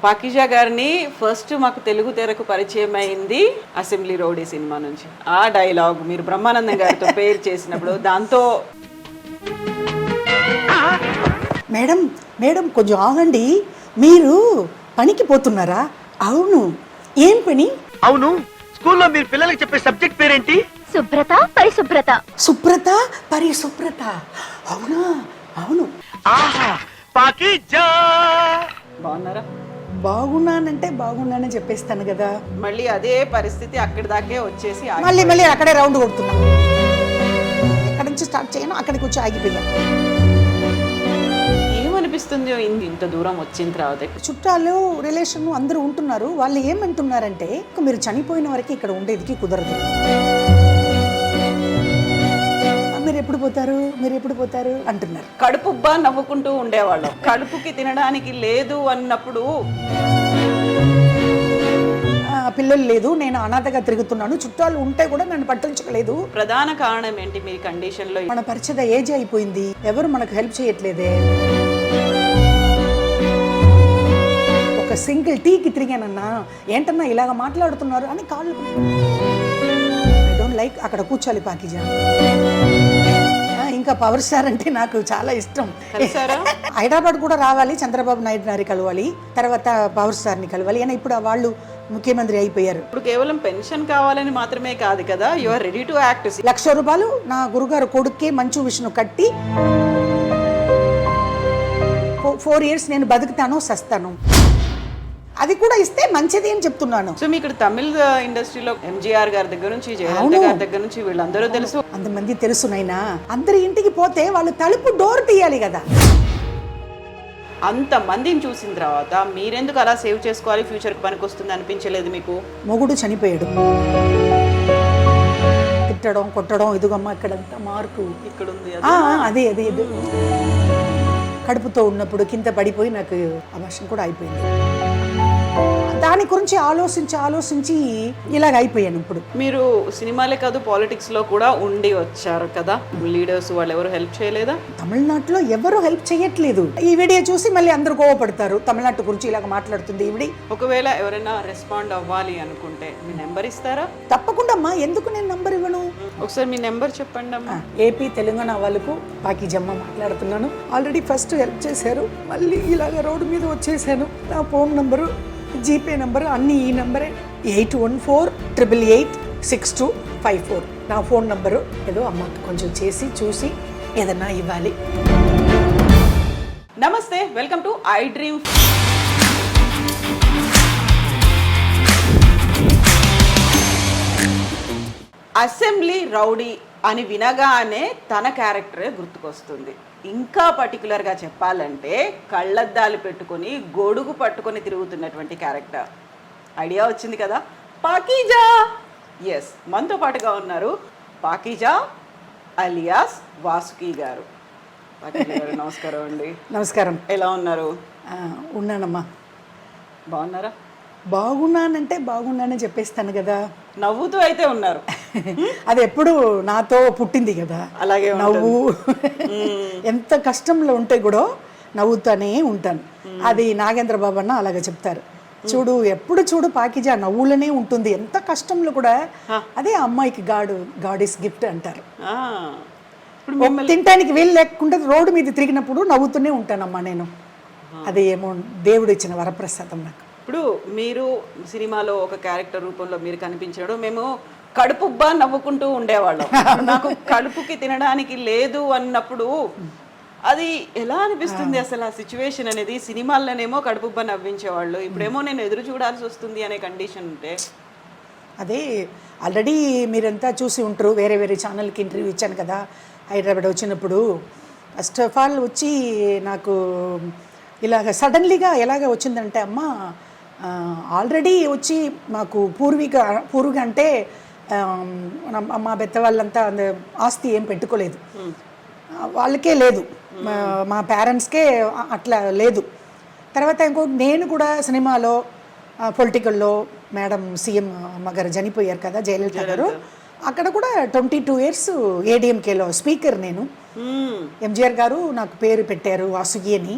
పాకిజా గారిని ఫస్ట్ మాకు తెలుగు తెరకు పరిచయం అయింది అసెంబ్లీ రౌడీ సినిమా నుంచి. ఆ డైలాగ్ మీరు బ్రహ్మానందం గారితో పేరు చేసినప్పుడు దాంతో మేడం మేడం కొంచెం ఆగండి, మీరు పనికి పోతున్నారా? అవును, ఏం పని? అవును, స్కూల్లో మీరు పిల్లలకి చెప్పే సబ్జెక్ట్ పేరేంటి? శుభ్రత పరిశుభ్రత. శుభ్రత పరిశుభ్రత. అవునా? అవును. ఆహా, పాకిజా. బాగున్నారా? బాగున్నానంటే బాగున్నానని చెప్పేస్తాను కదా. మళ్ళీ అదే పరిస్థితి అక్కడి దాకే వచ్చేసి మళ్ళీ అక్కడే రౌండ్ కొడుతున్నా. ఎక్కడి నుంచి స్టార్ట్ చేయను అక్కడికి వచ్చి ఆగిపోయా. ఏమనిపిస్తుంది ఇంత దూరం వచ్చిన తర్వాత? చుట్టాలు రిలేషన్ అందరూ ఉంటున్నారు. వాళ్ళు ఏమంటున్నారంటే మీరు చనిపోయిన వరకు ఇక్కడ ఉండేదికి కుదరదు, మీరు ఎప్పుడు పోతారు అంటున్నారు. కడుపుబ్బా నవ్వుకుంటూ ఉండేవాళ్ళం. కడుపుకి తినడానికి లేదు అన్నప్పుడు పిల్లలు లేదు, నేను అనాథగా తిరుగుతున్నాను, చుట్టాలు ఉంటే కూడా నన్ను పట్టించుకోలేదు. ప్రధాన కారణం ఏంటి మీ కండిషన్ లో? మన పరిచయ ఏజ్ అయిపోయింది, ఎవరు మనకు హెల్ప్ చేయట్లేదే. ఒక సింగిల్ టీకి తిరిగానన్నా ఏంటన్నా ఇలాగ మాట్లాడుతున్నారు అని కాళ్ళు. ఐ డోంట్ లైక్ అక్కడ కూర్చోాలి పాకిజా. ఇంకా పవర్ స్టార్ అంటే నాకు చాలా ఇష్టం. హైదరాబాద్ కూడా రావాలి, చంద్రబాబు నాయుడు గారి కలవాలి, తర్వాత పవర్ స్టార్ని కలవాలి. అని ఇప్పుడు వాళ్ళు ముఖ్యమంత్రి అయిపోయారు. ఇప్పుడు కేవలం పెన్షన్ కావాలని మాత్రమే కాదు కదా, you are ready to act. ₹1,00,000 నా గురుగారు కొడుక్కే మంచు విష్ణు కట్టి 4 years నేను బతుకుతాను సస్తాను, అది కూడా ఇస్తే మంచిది అని చెప్తున్నాను. సో మీకు తమిళ ఇండస్ట్రీలో ఎంజీఆర్ గారి దగ్గర నుంచి జయలలిత గారి దగ్గర నుంచి వీళ్ళందరూ తెలుసు, అంతమంది తెలుసు నైనా. అందరి ఇంటికి పోతే వాళ్ళు తలుపు డోర్ తీయాలి కదా. అంత మందిని చూసిన తర్వాత మీరెందుకు అలా సేవ్ చేసుకోవాలి, ఫ్యూచర్కి పనికి వస్తుంది అనిపించలేదు మీకు? మొగుడు చనిపోయాడు, తిట్టడం కొట్టడం, ఇదిగమ్మ ఇక్కడంతా మార్కు ఇక్కడ ఉంది. అదే అదే అదే కడుపుతో ఉన్నప్పుడు కింద పడిపోయి నాకు అవర్షం కూడా అయిపోయింది. దాని గురించి ఆలోచించి ఇలాగ అయిపోయాను. ఇప్పుడు మీరు సినిమాలే కాదు పాలిటిక్స్ లో కూడా ఉండి వచ్చారు కదా, లీడర్స్ వాళ్ళు ఎవరు హెల్ప్ చేయలేదా? తమిళనాడులో ఎవరు హెల్ప్ చేయట్లేదు. ఈ వీడియో చూసి మళ్ళీ అందరూ కోవపడతారు, తమిళనాడు గురించి ఇలాగ మాట్లాడుతుంది ఈవిడి. ఒకవేళ ఎవరైనా రెస్పాండ్ అవ్వాలి అనుకుంటే మీ నెంబర్ ఇస్తారా? తప్పకుండా అమ్మా, ఎందుకు నేను నంబర్ ఇవ్వను? ఒకసారి మీ నెంబర్ చెప్పండి అమ్మా. ఏపీ తెలంగాణ వాళ్ళకు పాకిజమ్మ మాట్లాడుతున్నాను. ఆల్రెడీ ఫస్ట్ హెల్ప్ చేశారు, మళ్ళీ ఇలాగ రోడ్డు మీద వచ్చేసాను. నా ఫోన్ నంబరు, జీపే నంబరు అన్నీ ఈ నంబరే, 8148886254 నా ఫోన్ నంబరు. ఏదో అమ్మకి కొంచెం చేసి చూసి ఏదన్నా ఇవ్వాలి. నమస్తే, welcome to I dream. Assembly rowdy అని వినగానే తన క్యారెక్టరే గుర్తుకొస్తుంది. ఇంకా పర్టికులర్గా చెప్పాలంటే కళ్ళద్దాలు పెట్టుకొని గొడుగు పట్టుకొని తిరుగుతున్నటువంటి క్యారెక్టర్. ఐడియా వచ్చింది కదా, పాకిజా. ఎస్, మనతో పాటుగా ఉన్నారు పాకిజా అలియాస్ వాసుకి గారు. పాకిజా గారు నమస్కారం అండి. నమస్కారం. ఎలా ఉన్నారు? ఉన్నానమ్మా. బాగున్నారా? బాగున్నానంటే బాగున్నానని చెప్పేస్తాను కదా. నవ్వుతూ అయితే ఉన్నారు. అది ఎప్పుడు నాతో పుట్టింది కదా, అలాగే నవ్వు. ఎంత కష్టంలో ఉంటే కూడా నవ్వుతానే ఉంటాను. అది నాగేంద్ర బాబు అన్న అలాగే చెప్తారు. చూడు, ఎప్పుడు చూడు పాకిజా నవ్వులనే ఉంటుంది, ఎంత కష్టంలో కూడా. అదే అమ్మాయికి గాడ్ ఇస్ గిఫ్ట్ అంటారు. తినటానికి వీలు లేకుండా రోడ్డు మీద తిరిగినప్పుడు నవ్వుతూనే ఉంటానమ్మా నేను. అది ఏమో దేవుడు ఇచ్చిన వరప్రసాదం నాకు. ఇప్పుడు మీరు సినిమాలో ఒక క్యారెక్టర్ రూపంలో మీరు కనిపించడం, మేము కడుపుబ్బా నవ్వుకుంటూ ఉండేవాళ్ళం. నాకు కడుపుకి తినడానికి లేదు అన్నప్పుడు అది ఎలా అనిపిస్తుంది అసలు ఆ సిచ్యువేషన్ అనేది? సినిమాల్లోనేమో కడుపుబ్బా నవ్వించేవాళ్ళు, ఇప్పుడేమో నేను ఎదురు చూడాల్సి వస్తుంది అనే కండిషన్ ఉంటే. అదే ఆల్రెడీ మీరంతా చూసి ఉంటారు, వేరే వేరే ఛానల్కి ఇంటర్వ్యూ ఇచ్చాను కదా హైదరాబాద్ వచ్చినప్పుడు. ఫస్ట్ ఆఫ్ ఆల్ వచ్చి నాకు ఇలాగ సడన్లీగా ఎలాగ వచ్చిందంటే, అమ్మ ఆల్రెడీ వచ్చి మాకు పూర్వీగా అంటే మా పెద్ద వాళ్ళంతా ఆస్తి ఏం పెట్టుకోలేదు, వాళ్ళకే లేదు, మా పేరెంట్స్కే అట్లా లేదు. తర్వాత నేను కూడా సినిమాలో పొలిటికల్లో మేడం సీఎం అమ్మగారు చనిపోయారు కదా, జయలలిత గారు, అక్కడ కూడా 22 years ఏడీఎంకేలో స్పీకర్ నేను. ఎంజీఆర్ గారు నాకు పేరు పెట్టారు వాసుగి అని.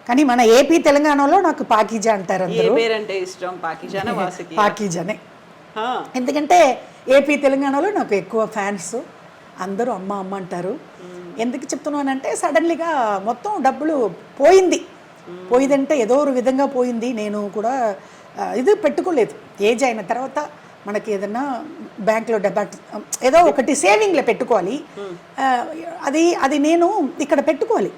కానీ మన ఏపీ తెలంగాణలో నాకు పాకీజా అంటారు ఏ అందరూ. పేరంటే ఇష్టం, పాకిజానా వాసుకి? పాకీజానే. ఆ, ఎందుకంటే ఏపీ తెలంగాణలో నాకు ఎక్కువ ఫ్యాన్స్, అందరూ అమ్మ అమ్మ అంటారు. ఎందుకు చెప్తున్నానంటే సడన్లీగా మొత్తం డబ్బులు పోయిందంటే ఏదో ఒక విధంగా పోయింది. నేను కూడా ఇది పెట్టుకోలేదు. ఏజ్ అయిన తర్వాత మనకి ఏదన్నా బ్యాంక్లో ఏదో ఒకటి సేవింగ్లో పెట్టుకోవాలి. అది నేను ఇక్కడ పెట్టుకోవాలి.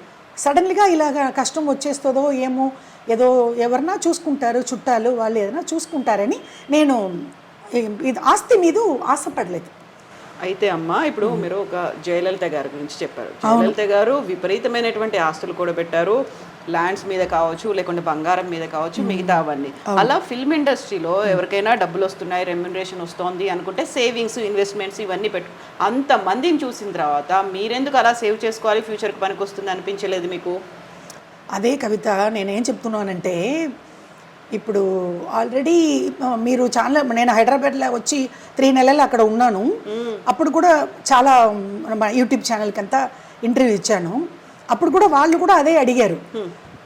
సడన్లీగా ఇలాగ కష్టం వచ్చేస్తుందో ఏమో, ఏదో ఎవరన్నా చూసుకుంటారు, చుట్టాలు వాళ్ళు ఏదైనా చూసుకుంటారని నేను ఇది ఆస్తి మీద ఆశపడలేదు. అయితే అమ్మ, ఇప్పుడు మీరు ఒక జయలలిత గారి గురించి చెప్పారు. జయలలిత గారు విపరీతమైనటువంటి ఆస్తులు కూడా పెట్టారు, ల్యాండ్స్ మీద కావచ్చు, లేకుంటే బంగారం మీద కావచ్చు, మిగతా అవన్నీ. అలా ఫిల్మ్ ఇండస్ట్రీలో ఎవరికైనా డబ్బులు వస్తున్నాయి, రెమ్యునరేషన్ వస్తుంది అనుకుంటే సేవింగ్స్, ఇన్వెస్ట్మెంట్స్ ఇవన్నీ అంత మందిని చూసిన తర్వాత మీరెందుకు అలా సేవ్ చేసుకోవాలి, ఫ్యూచర్కి పనికి వస్తుంది అనిపించలేదు మీకు? అదే కవిత, నేనేం చెప్తున్నానంటే ఇప్పుడు ఆల్రెడీ మీరు చాలా, నేను హైదరాబాద్లో వచ్చి 3 నెలలు అక్కడ ఉన్నాను. అప్పుడు కూడా చాలా యూట్యూబ్ ఛానల్కి అంతా ఇంటర్వ్యూ ఇచ్చాను. అప్పుడు కూడా వాళ్ళు కూడా అదే అడిగారు,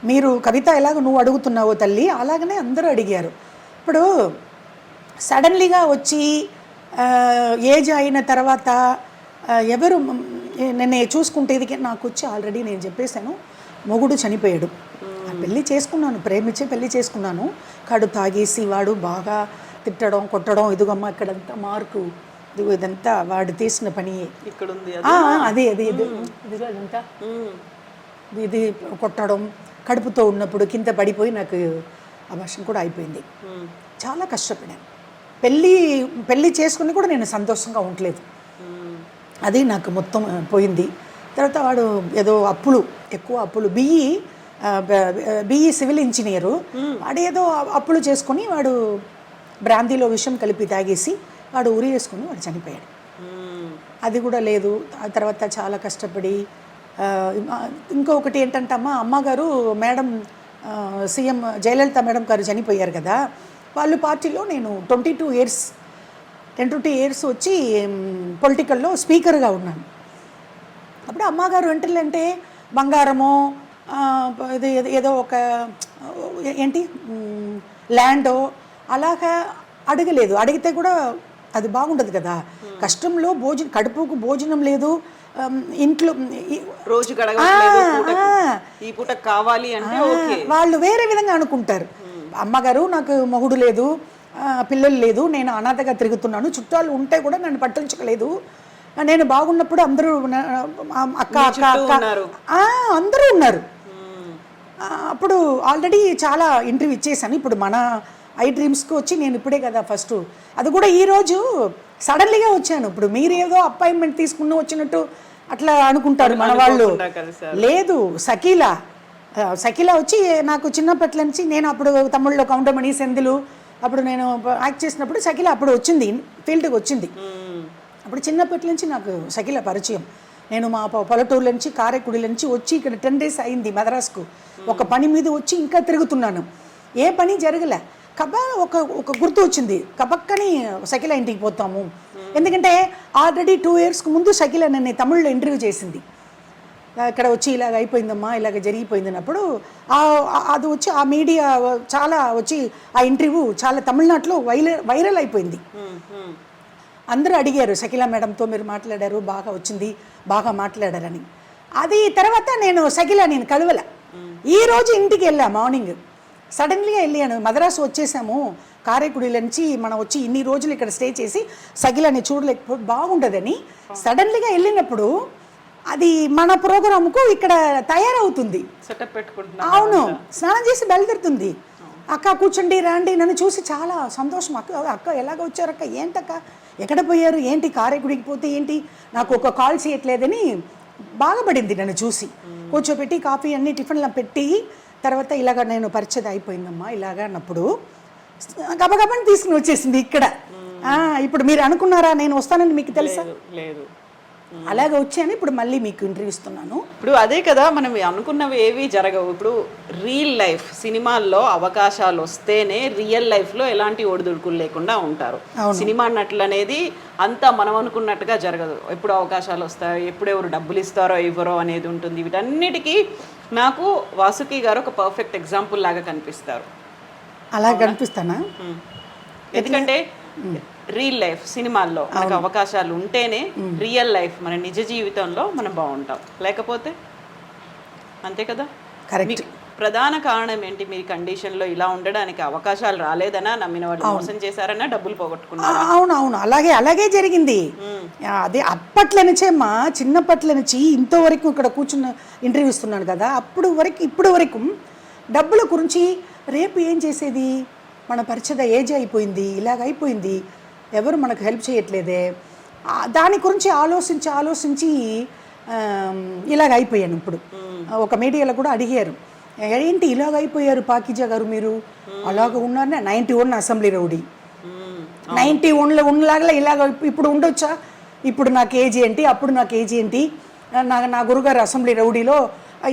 మీరు కవిత ఎలాగ నువ్వు అడుగుతున్నావో తల్లి అలాగనే అందరూ అడిగారు. ఇప్పుడు సడన్లీగా వచ్చి ఏజ్ అయిన తర్వాత ఎవరు నన్ను చూసుకుంటేది నాకు వచ్చి ఆల్రెడీ నేను చెప్పేశాను, మొగుడు చనిపోయాడు. పెళ్ళి చేసుకున్నాను, ప్రేమించి పెళ్ళి చేసుకున్నాను. కాడు తాగేసి వాడు బాగా తిట్టడం, కొట్టడం, ఇదిగమ్మ ఇక్కడంతా మార్కు, ఇదిగో ఇదంతా వాడు తీసిన పని, ఇక్కడ ఉంది అదే ఇదిగో ఇదంతా ఇది కొట్టడం, కడుపుతో ఉన్నప్పుడు కింద పడిపోయి నాకు అబార్షన్ కూడా అయిపోయింది. చాలా కష్టపడాను. పెళ్ళి చేసుకుని కూడా నేను సంతోషంగా ఉండలేదు. అది నాకు మొత్తం పోయింది. తర్వాత వాడు ఏదో ఎక్కువ అప్పులు, బిఈ సివిల్ ఇంజనీరు, వాడు ఏదో అప్పులు చేసుకొని వాడు బ్రాందీలో విషం కలిపి తాగేసి వాడు ఉరి వేసుకొని వాడు చనిపోయాడు. అది కూడా లేదు. ఆ తర్వాత చాలా కష్టపడి ఇంకొకటి ఏంటంటే అమ్మగారు మేడం, సీఎం జయలలిత మేడం గారు చనిపోయారు కదా, వాళ్ళు పార్టీలో నేను 22 ఇయర్స్ వచ్చి పొలిటికల్లో స్పీకర్గా ఉన్నాను. అప్పుడు అమ్మగారు అంటే బంగారమో ఇది ఏదో ఒక ఏంటి ల్యాండో అలాగా అడగలేదు. అడిగితే కూడా అది బాగుండదు కదా. కష్టంలో కడుపుకు భోజనం లేదు, ఇంట్లో రోజు ఈ పూట కావాలి అంటే వాళ్ళు వేరే విధంగా అనుకుంటారు. అమ్మగారు నాకు మొగుడు లేదు, పిల్లలు లేదు, నేను అనాథగా తిరుగుతున్నాను, చుట్టాలు ఉంటే కూడా నన్ను పట్టించుకోలేదు, నేను బాగున్నప్పుడు అందరూ అక్క అందరూ ఉన్నారు. అప్పుడు ఆల్రెడీ చాలా ఇంటర్వ్యూ ఇచ్చేసాను. ఇప్పుడు మన ఐ డ్రీమ్స్కి వచ్చి నేను ఇప్పుడే కదా ఫస్ట్, అది కూడా ఈరోజు సడన్లీగా వచ్చాను. ఇప్పుడు మీరు ఏదో అపాయింట్మెంట్ తీసుకుని వచ్చినట్టు అట్లా అనుకుంటారు మన వాళ్ళు. లేదు, సకీలా వచ్చి నాకు చిన్నప్పటి నుంచి, నేను అప్పుడు తమిళ్లో కౌంటమణి సెందులు అప్పుడు నేను యాక్ట్ చేసినప్పుడు సకీలా అప్పుడు వచ్చింది, ఫీల్డ్కి వచ్చింది. అప్పుడు చిన్నప్పటి నుంచి నాకు సకీలా పరిచయం. నేను మా పల్లెటూరు నుంచి కారైకుడి నుంచి వచ్చి ఇక్కడ 10 days అయింది మద్రాసుకు. ఒక పని మీద వచ్చి ఇంకా తిరుగుతున్నాను, ఏ పని జరగలే. ఒక గుర్తు వచ్చింది, కబక్కని సకీలా ఇంటికి పోతాము. ఎందుకంటే ఆల్రెడీ 2 years ముందు సకీలా నన్ను తమిళ్లో ఇంటర్వ్యూ చేసింది. ఇక్కడ వచ్చి ఇలాగ అయిపోయిందమ్మా, ఇలాగ జరిగిపోయింది అన్నప్పుడు అది వచ్చి ఆ మీడియా చాలా వచ్చి ఆ ఇంటర్వ్యూ చాలా తమిళనాడులో వైరల్ అయిపోయింది. అందరూ అడిగారు, సకీలా మేడంతో మీరు మాట్లాడారు, బాగా వచ్చింది, బాగా మాట్లాడారని. అది తర్వాత నేను కలవల. ఈరోజు ఇంటికి వెళ్ళా, మార్నింగ్ సడన్లీగా వెళ్ళాను. మద్రాసు వచ్చేసాము, కారైకుడి నుంచి మనం వచ్చి ఇన్ని రోజులు ఇక్కడ స్టే చేసి సకీలాని చూడలేకపోతే బాగుండదని సడన్లీగా వెళ్ళినప్పుడు అది మన ప్రోగ్రాంకు ఇక్కడ తయారవుతుంది. అవును, స్నానం చేసి బయలుదేరుతుంది. అక్క కూర్చోండి రండి, నన్ను చూసి చాలా సంతోషం. అక్క ఎలాగ వచ్చారు అక్క, ఏంటక్క ఎక్కడ పోయారు, ఏంటి కారైకుడికి పోతే ఏంటి, నాకు ఒక కాల్ చేయట్లేదని బాధపడింది. నన్ను చూసి కూర్చోపెట్టి కాఫీ అన్ని టిఫిన్లు పెట్టి తర్వాత ఇలాగ నేను పరిచయం అయిపోయిందమ్మా ఇలాగ అన్నప్పుడు గబగబని తీసుకుని వచ్చేసింది ఇక్కడ. ఇప్పుడు మీరు అనుకున్నారా నేను వస్తానని, మీకు తెలుసా? లేదు, అలాగే వచ్చాను. ఇప్పుడు మళ్ళీ మీకు ఇంటర్వ్యూ ఇస్తున్నాను. ఇప్పుడు అదే కదా, మనం అనుకున్నవి ఏవి జరగవు. ఇప్పుడు రియల్ లైఫ్ సినిమాల్లో అవకాశాలు వస్తేనే రియల్ లైఫ్లో ఎలాంటి ఒడిదుడుకులు లేకుండా ఉంటారు. సినిమా నటులు అనేది అంతా మనం అనుకున్నట్టుగా జరగదు. ఎప్పుడు అవకాశాలు వస్తాయో, ఎప్పుడు ఎవరు డబ్బులు ఇస్తారో ఇవ్వరో అనేది ఉంటుంది. వీటన్నిటికీ నాకు వాసుకి గారు ఒక పర్ఫెక్ట్ ఎగ్జాంపుల్ లాగా కనిపిస్తారు. అలా కనిపిస్తానా? ఎందుకంటే రియల్ లైఫ్ సినిమాల్లో మనకు అవకాశాలు ఉంటేనే రియల్ లైఫ్ మన నిజ జీవితంలో మనం బాగుంటాం, లేకపోతే అంతే కదా. కరెక్ట్. మీకు ప్రధాన కారణం ఏంటి? మీ కండిషన్లో ఇలా ఉండడానికి అవకాశాలు రాలేదనా, నమ్మిన వాళ్ళు మోసం చేశారనా, డబ్బులు పోగొట్టుకున్నారా? అవును, అలాగే జరిగింది. అదే అప్పట్లో నుంచే మా చిన్నప్పట్ల నుంచి ఇంతవరకు ఇక్కడ కూర్చున్న ఇంటర్వ్యూ ఇస్తున్నాను కదా, ఇప్పుడు వరకు డబ్బుల గురించి రేపు ఏం చేసేది, మన పరిచయ ఏజ్ అయిపోయింది, ఇలాగ అయిపోయింది, ఎవరు మనకు హెల్ప్ చేయట్లేదే, దాని గురించి ఆలోచించి ఇలాగ అయిపోయాను. ఇప్పుడు ఒక మీడియాలో కూడా అడిగారు, ఏంటి ఇలాగ అయిపోయారు పాకిజా గారు మీరు, అలాగ ఉన్నారనే 91 అసెంబ్లీ రౌడీ, 91లో ఉన్నలాగా ఇలాగ ఇప్పుడు ఉండొచ్చా, ఇప్పుడు నాకు ఏజ్ ఏంటి, అప్పుడు నాకు ఏజ్ ఏంటి, నా గురుగారు అసెంబ్లీ రౌడీలో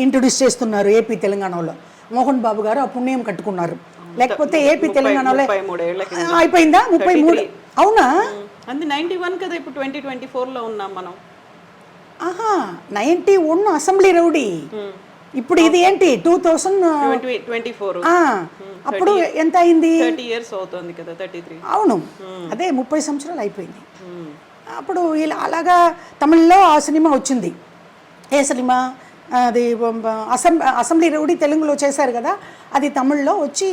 ఇంట్రొడ్యూస్ చేస్తున్నారు ఏపీ తెలంగాణలో, మోహన్ బాబు గారు ఆ పుణ్యం కట్టుకున్నారు, లేకపోతే ఏపీ తెలంగాణలో అయిపోయిందా 33? అవునా? అది 91 కదా, ఇప్పుడు 2024లో ఉన్నాం మనం. 91 అసెంబ్లీ రౌడీ, ఇప్పుడు ఇది ఏంటి 2024. అప్పుడు ఎంత అయింది? 30 years అవుతుంది కదా, 33. అవును, అదే 30 సంవత్సరాలు అయిపోయింది. అప్పుడు ఇలా అలాగా తమిళ్లో ఆ సినిమా వచ్చింది. ఏ సినిమా అది? అసెంబ్లీ రౌడీ తెలుగులో చేశారు కదా, అది తమిళ్లో వచ్చి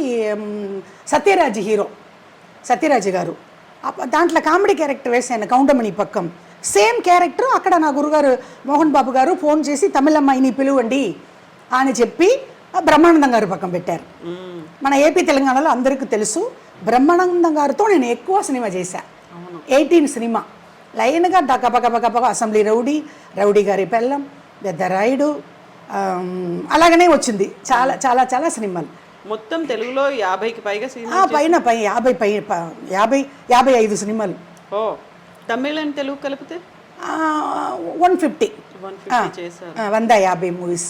సత్యరాజ్ హీరో, సత్యరాజ్ గారు. దాంట్లో కామెడీ క్యారెక్టర్ వేసాను, కౌండమణి పక్కం. సేమ్ క్యారెక్టర్ అక్కడ నా గురుగారు మోహన్ బాబు గారు ఫోన్ చేసి తమిళమ్మాయిని పిలువండి అని చెప్పి బ్రహ్మానందం గారు పక్కన పెట్టారు. మన ఏపీ తెలంగాణలో అందరికీ తెలుసు, బ్రహ్మానందం గారితో నేను ఎక్కువ సినిమా చేశా. 18 సినిమా లైన్గా డకపకపకపక, అసెంబ్లీ రౌడీ గారి పెళ్ళం, పెద్దరాయుడు, అలాగనే వచ్చింది చాలా చాలా చాలా సినిమాలు. మొత్తం తెలుగులో 50కి పైగా పైన 55 సినిమాలు. ఓ, తమిళ అండ్ తెలుగు కలిపితే 150 చేశారు. 150 మూవీస్.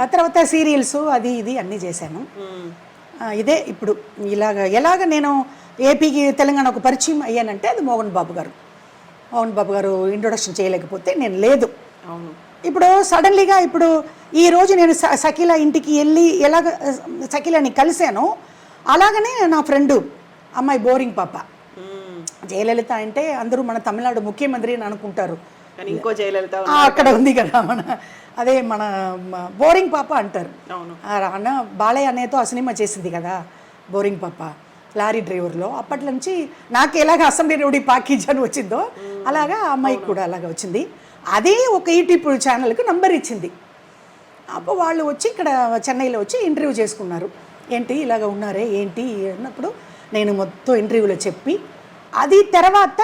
ఆ తర్వాత సీరియల్స్ అది ఇది అన్నీ చేశాను. ఇదే ఇప్పుడు ఎలాగ నేను ఏపీకి తెలంగాణకు పరిచయం అయ్యానంటే అది మోహన్ బాబు గారు ఇంట్రొడక్షన్ చేయలేకపోతే నేను లేదు. అవును. ఇప్పుడు సడన్లీగా ఇప్పుడు ఈరోజు నేను సకీల ఇంటికి వెళ్ళి ఎలాగ సకీలని కలిశాను, అలాగనే నా ఫ్రెండు అమ్మాయి బోరింగ్ పాప, జయలలిత అంటే అందరూ మన తమిళనాడు ముఖ్యమంత్రి అని అనుకుంటారు, ఇంకో జయలలిత అక్కడ ఉంది కదా మన బోరింగ్ పాప అంటారు. అన్న బాలయ్య అనేతో ఆ సినిమా చేసింది కదా బోరింగ్ పాప, లారీ డ్రైవర్లో. అప్పటి నుంచి నాకు ఎలాగ అసెంబ్లీ రౌడీ పాకీజ్ అని వచ్చిందో అలాగా ఆ అమ్మాయికి కూడా అలాగ వచ్చింది. అదే ఒక యూట్యూబ్ ఛానల్కి నంబర్ ఇచ్చింది. అప్పుడు వాళ్ళు వచ్చి ఇక్కడ చెన్నైలో వచ్చి ఇంటర్వ్యూ చేసుకున్నారు. ఏంటి ఇలాగ ఉన్నారే ఏంటి అన్నప్పుడు నేను మొత్తం ఇంటర్వ్యూలో చెప్పి, అది తర్వాత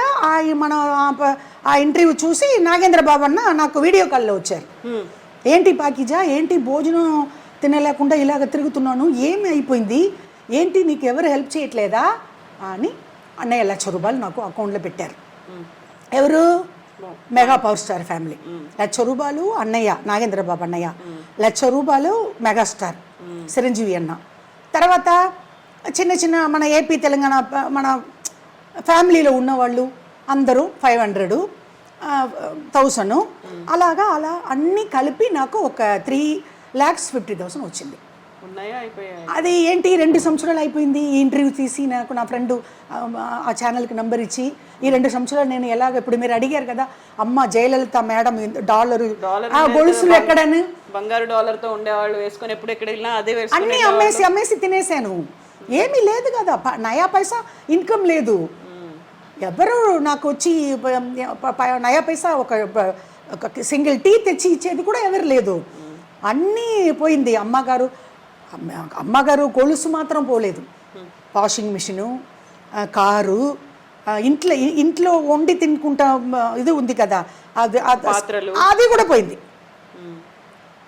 ఆ ఇంటర్వ్యూ చూసి నాగేంద్ర బాబు అన్న నాకు వీడియో కాల్లో వచ్చారు. ఏంటి పాకిజా, ఏంటి భోజనం తినలేకుండా ఇలాగ తిరుగుతున్నాను, ఏమి అయిపోయింది, ఏంటి నీకు ఎవరు హెల్ప్ చేయట్లేదా అని అన్నయ్య ₹1,00,000 నాకు అకౌంట్లో పెట్టారు. ఎవరు? Mega power star family. ₹1,00,000 అన్నయ్య, నాగేంద్ర బాబు అన్నయ్య, ₹1,00,000 మెగాస్టార్ చిరంజీవి అన్న. తర్వాత చిన్న మన ఏపీ తెలంగాణ మన ఫ్యామిలీలో ఉన్నవాళ్ళు అందరూ 500, 1000 అలా అన్నీ కలిపి నాకు ఒక 3,50,000 వచ్చింది. అది ఏంటి 2 సంవత్సరాలు అయిపోయింది. ఈ ఇంటర్వ్యూ తీసి నాకు నా ఫ్రెండు ఆ ఛానల్కి నంబర్ ఇచ్చి ఈ 2 సంవత్సరాలు నేను ఎలాగ, ఇప్పుడు మీరు అడిగారు కదా అమ్మ జయలలిత మేడం డాలర్ గొలుసులు ఎక్కడని, బంగారు డాలర్తో ఉండేవాళ్ళు వేసుకొని ఎప్పుడు ఎక్కడ వెళ్ళినా అదే అన్నీ అమ్మేసి తినేసాను. ఏమీ లేదు కదా, నయా పైసా ఇన్కమ్ లేదు. ఎవరు నాకు వచ్చి నయా పైసా ఒక సింగిల్ టీ తెచ్చి ఇచ్చేది కూడా ఎవరు లేదు. అన్నీ పోయింది. అమ్మగారు గొలుసు మాత్రం పోలేదు, వాషింగ్ మిషను, కారు, ఇంట్లో వండి తినుకుంటా ఇది ఉంది కదా అది కూడా పోయింది.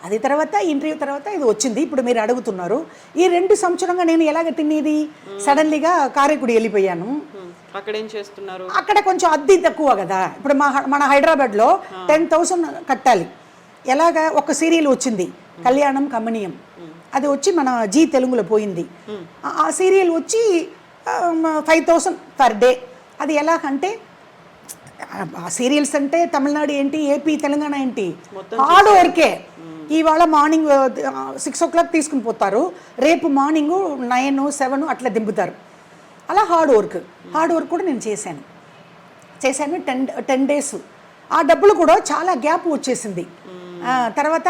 అది తర్వాత ఇంటర్వ్యూ తర్వాత ఇది వచ్చింది. ఇప్పుడు మీరు అడుగుతున్నారు ఈ 2 సంవత్సరంగా నేను ఎలాగ తినేది. సడన్లీగా కారైకుడి వెళ్ళిపోయాను. అక్కడ ఏం చేస్తున్నారు? అక్కడ కొంచెం అద్దె తక్కువ కదా. ఇప్పుడు మన హైదరాబాద్లో 10,000 కట్టాలి. ఎలాగా ఒక సీరియల్ వచ్చింది కళ్యాణం కమనీయం, అది వచ్చి మన జీ తెలుగులో పోయింది. ఆ సీరియల్ వచ్చి 5,000 పర్ డే. అది ఎలాగంటే ఆ సీరియల్స్ అంటే తమిళనాడు ఏంటి ఏపీ తెలంగాణ ఏంటి హార్డ్ వర్కే. ఇవాళ మార్నింగ్ 6 o'clock తీసుకుని పోతారు, రేపు మార్నింగ్ 9, 7 అట్లా దింపుతారు. అలా హార్డ్ వర్క్ కూడా నేను చేశాను 10 days. ఆ డబ్బులు కూడా చాలా గ్యాప్ వచ్చేసింది. తర్వాత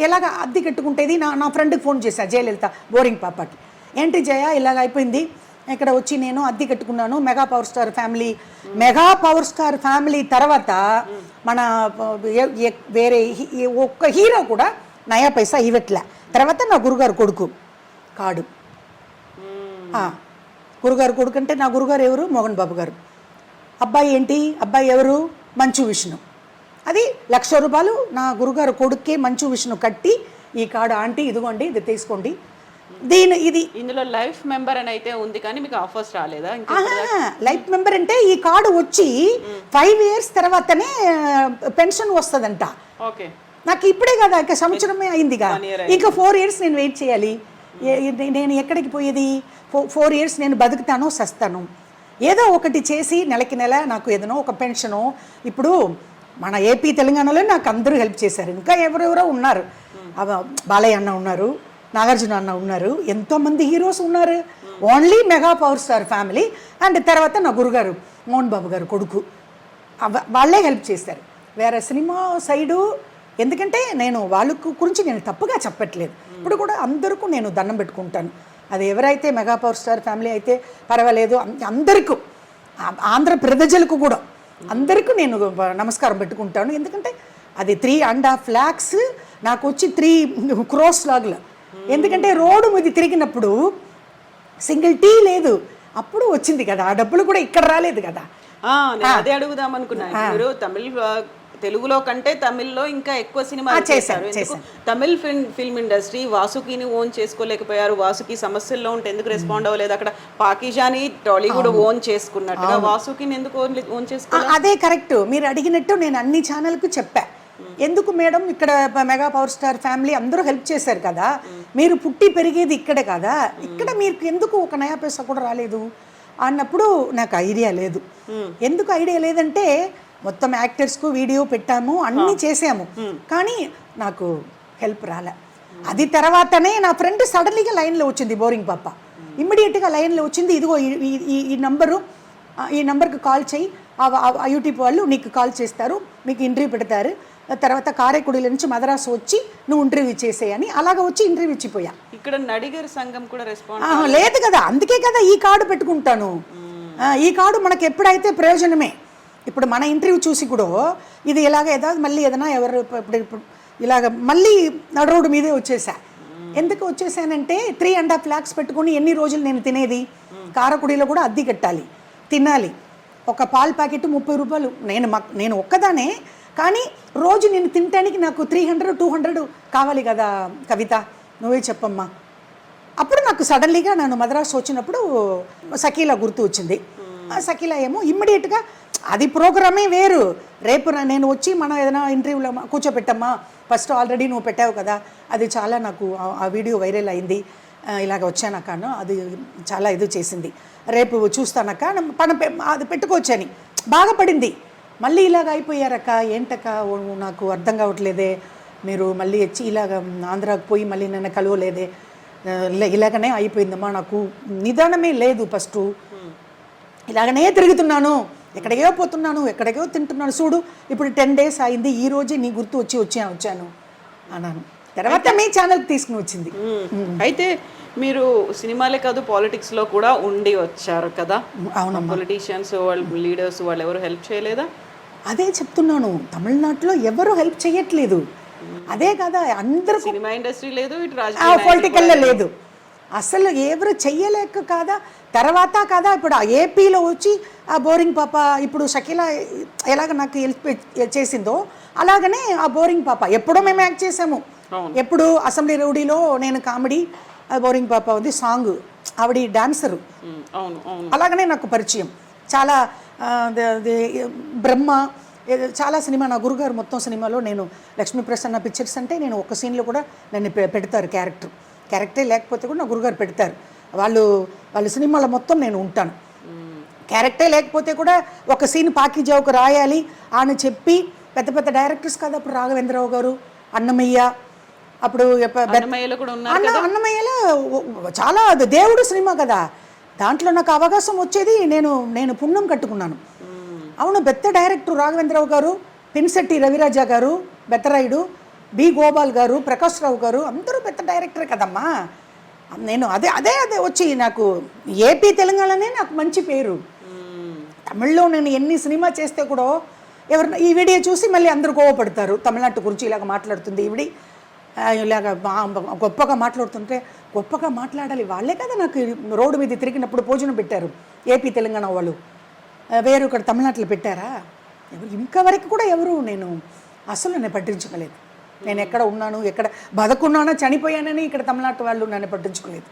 ఎలాగ అద్దె కట్టుకుంటేది నా ఫ్రెండ్కి ఫోన్ చేశా, జయలలిత బోరింగ్ పాపకి, ఏంటి జయ ఇలాగ అయిపోయింది, ఇక్కడ వచ్చి నేను అద్దె కట్టుకున్నాను. మెగా పవర్ స్టార్ ఫ్యామిలీ తర్వాత మన వేరే ఒక్క హీరో కూడా నయా పైసా ఇవ్వట్లే. తర్వాత నా గురుగారు కొడుకు కాడు, గురుగారు కొడుకు అంటే నా గురుగారు ఎవరు? మోహన్ బాబు గారు. అబ్బాయి ఎవరు? మంచు విష్ణు. అది 1,00,000 రూపాయలు నా గురుగారు కొడుక్కే మంచు విష్ణు కట్టి, ఈ కార్డు ఆంటీ ఇదిగోండి, ఇది తీసుకోండి. ఇది ఇందులో లైఫ్ మెంబర్ అని అయితే ఉంది, కానీ మీకు ఆఫర్స్ రాలేదా? లైఫ్ మెంబర్ అంటే ఈ కార్డు వచ్చి 5 years తర్వాతనే పెన్షన్ వస్తుందంట. ఓకే, నాకు ఇప్పుడే కదా, ఇక సంవత్సరమే అయిందిగా, ఇంకా 4 years నేను వెయిట్ చేయాలి. నేను ఎక్కడికి పోయేది? 4 years నేను బతుకుతాను సస్తాను, ఏదో ఒకటి చేసి నెలకి నెల నాకు ఏదైనా ఒక పెన్షను. ఇప్పుడు మన ఏపీ తెలంగాణలో నాకు అందరూ హెల్ప్ చేశారు, ఇంకా ఎవరెవరో ఉన్నారు, బాలయ్య అన్న ఉన్నారు, నాగార్జున అన్న ఉన్నారు, ఎంతోమంది హీరోస్ ఉన్నారు. Only mega power star family and తర్వాత నా గురుగారు మోహన్ బాబు గారు కొడుకు, వాళ్ళే హెల్ప్ చేశారు. వేరే సినిమా సైడు ఎందుకంటే నేను వాళ్ళ గురించి నేను తప్పుగా చెప్పట్లేదు, ఇప్పుడు కూడా అందరికీ నేను దండం పెట్టుకుంటాను. అది ఎవరైతే మెగా పవర్ స్టార్ ఫ్యామిలీ అయితే పర్వాలేదు, అందరికీ ఆంధ్ర ప్రజలకు కూడా అందరికీ నేను నమస్కారం పెట్టుకుంటాను. ఎందుకంటే అది 3.5 lakhs నాకు వచ్చి 3 crores లాగుల. ఎందుకంటే రోడ్డు మీద తిరిగినప్పుడు సింగిల్ టీ లేదు, అప్పుడు వచ్చింది కదా ఆ డబ్బులు కూడా, ఇక్కడ రాలేదు కదా. అదే అడుగుదాం అనుకున్నా. మీరు తెలుగులో కంటే తమిళ్లో ఇంకా ఎక్కువ సినిమా చేశారు. తమిళ్ ఫిల్మ్ ఇండస్ట్రీ వాసుకిని ఓన్ చేసుకోలేకపోయారు. వాసుకి సమస్యల్లో ఉంటే ఎందుకు రెస్పాండ్ అవ్వలేదు? అక్కడ పాకిజాని టాలీవుడ్ ఓన్ చేసుకున్నట్టుగా వాసుకిని ఎందుకు ఓన్ చేసుకోలేదు? అదే కరెక్ట్, మీరు అడిగినట్టు నేను అన్ని ఛానల్కు చెప్పా. ఎందుకు మేడం, ఇక్కడ మెగా పవర్ స్టార్ ఫ్యామిలీ అందరూ హెల్ప్ చేశారు కదా, మీరు పుట్టి పెరిగేది ఇక్కడే కదా, ఇక్కడ మీరు ఎందుకు ఒక నయా పైసా కూడా రాలేదు అన్నప్పుడు నాకు ఐడియా లేదు. ఎందుకు ఐడియా లేదంటే మొత్తం యాక్టర్స్కు వీడియో పెట్టాము, అన్నీ చేసాము, కానీ నాకు హెల్ప్ రాలే. అది తర్వాతనే నా ఫ్రెండ్ సడన్లీగా లైన్లో వచ్చింది, బోరింగ్ పాప ఇమ్మీడియట్గా లైన్లో వచ్చింది, ఇదిగో ఈ నంబర్కి కాల్ చేయి, ఆ యూట్యూబ్ వాళ్ళు నీకు కాల్ చేస్తారు, మీకు ఇంటర్వ్యూ పెడతారు, తర్వాత కారైకుడిల నుంచి మద్రాసు వచ్చి నువ్వు ఇంటర్వ్యూ చేసేయని అలాగ వచ్చి ఇంటర్వ్యూ ఇచ్చిపోయా. ఇక్కడ నడిగర్ సంఘం కూడా రెస్పాన్స్ లేదు కదా, అందుకే కదా ఈ కార్డు పెట్టుకుంటాను. ఈ కార్డు మనకు ఎప్పుడైతే ప్రయోజనమే. ఇప్పుడు మన ఇంటర్వ్యూ చూసి కూడా ఇది ఇలాగ మళ్ళీ ఏదైనా ఎవరు ఇప్పుడు ఇలాగ మళ్ళీ నడు రోడ్డు మీదే వచ్చేసా. ఎందుకు వచ్చేసానంటే 3.5 lakhs పెట్టుకుని ఎన్ని రోజులు నేను తినేది? కారకుడిలో కూడా అద్దె కట్టాలి, తినాలి, ఒక పాలు ప్యాకెట్ 30 రూపాయలు. నేను ఒక్కదానే, కానీ రోజు నేను తినటానికి నాకు 300-200 కావాలి కదా. కవిత నువ్వే చెప్పమ్మా. అప్పుడు నాకు సడన్లీగా నేను మద్రాసు వచ్చినప్పుడు షకీలా గుర్తు వచ్చింది. షకీలా ఏమో ఇమ్మీడియట్గా అది ప్రోగ్రామే వేరు, రేపు నేను వచ్చి మనం ఏదైనా ఇంటర్వ్యూలో కూర్చోపెట్టమ్మా, ఫస్ట్ ఆల్రెడీ నువ్వు పెట్టావు కదా, అది చాలా నాకు ఆ వీడియో వైరల్ అయింది, ఇలాగ వచ్చానక్క, అది చాలా ఇది చేసింది, రేపు చూస్తానక్క, అది పెట్టుకోవచ్చని బాగా పడింది. మళ్ళీ ఇలాగ అయిపోయారక్క, ఏంటక్క నాకు అర్థం కావట్లేదే, మీరు మళ్ళీ వచ్చి ఇలాగ ఆంధ్రాకు పోయి మళ్ళీ నన్ను కలవలేదే, ఇలాగనే అయిపోయిందమ్మా, నాకు నిదానమే లేదు, ఫస్ట్ ఇలాగనే తిరుగుతున్నాను, ఎక్కడికో పోతున్నాను, ఎక్కడికో తింటున్నాను, చూడు ఇప్పుడు 10 days అయింది, ఈ రోజే నీ గుర్తు వచ్చాను అన్నాను. తర్వాత మీ ఛానల్కి తీసుకుని వచ్చింది. అయితే మీరు సినిమాలే కాదు పాలిటిక్స్లో కూడా ఉండి వచ్చారు కదా. అవును, పొలిటీషియన్స్ వాళ్ళు లీడర్స్ వాళ్ళు ఎవరు హెల్ప్ చేయలేదా? అదే చెప్తున్నాను, తమిళనాడులో ఎవరు హెల్ప్ చేయట్లేదు. అదే కదా, అందరూ సినిమా ఇండస్ట్రీ లేదు, ఇటు పొలిటికల్లో లేదు, అసలు ఎవరు చెయ్యలేక కాదా. తర్వాత కదా ఇప్పుడు ఆ ఏపీలో వచ్చి ఆ బోరింగ్ పాప, ఇప్పుడు షకీలా ఎలాగ నాకు హెల్ప్ చేసిందో అలాగనే ఆ బోరింగ్ పాప ఎప్పుడో మేము యాక్ట్ చేసాము. ఎప్పుడు అసెంబ్లీ రౌడీలో నేను కామెడీ, బోరింగ్ పాప ఉంది సాంగ్, ఆవిడ డాన్సరు, అలాగనే నాకు పరిచయం. చాలా బ్రహ్మ చాలా సినిమా, నా గురుగారు మొత్తం సినిమాలో నేను లక్ష్మీ ప్రసన్న పిక్చర్స్ అంటే నేను ఒక సీన్లో కూడా నన్ను పెడతారు, క్యారెక్టరే లేకపోతే కూడా నా గురుగారు పెడతారు. వాళ్ళ సినిమాలో మొత్తం నేను ఉంటాను, క్యారెక్టరే లేకపోతే కూడా ఒక సీన్ పాకిజావుకు రాయాలి అని చెప్పి పెద్ద పెద్ద డైరెక్టర్స్ కదా, ఇప్పుడు రాఘవేంద్రరావు గారు, అన్నమయ్య, అప్పుడు అన్నమయ్యలో కూడా ఉన్నారు అన్నమయ్యలో చాలా అది దేవుడు సినిమా కదా, దాంట్లో నాకు అవకాశం వచ్చేది, నేను పుణ్యం కట్టుకున్నాను. అవును, పెద్ద డైరెక్టర్ రాఘవేంద్రరావు గారు, పిన్సెట్టి రవిరాజా గారు, బెత్తరాయుడు, బి గోపాల్ గారు, ప్రకాష్ రావు గారు, అందరూ పెద్ద డైరెక్టర్ కదమ్మా. నేను అదే అదే అదే వచ్చి నాకు ఏపీ తెలంగాణనే నాకు మంచి పేరు. తమిళ్లో నేను ఎన్ని సినిమా చేస్తే కూడా ఎవరు ఈ వీడియో చూసి మళ్ళీ అందరూ కోవపడతారు, తమిళనాడు గురించి ఇలాగ మాట్లాడుతుంది ఈవిడి, ఇలాగ గొప్పగా మాట్లాడుతుంటే. గొప్పగా మాట్లాడాలి, వాళ్ళే కదా నాకు రోడ్డు మీద తిరిగినప్పుడు భోజనం పెట్టారు ఏపీ తెలంగాణ వాళ్ళు. వేరు ఇక్కడ తమిళనాడులో పెట్టారా? ఇంకా వరకు కూడా ఎవరు నేను పట్టించుకోలేదు. నేను ఎక్కడ ఉన్నాను, ఎక్కడ బతుకున్నానో చనిపోయానని ఇక్కడ తమిళనాడు వాళ్ళు నన్ను పట్టించుకోలేదు.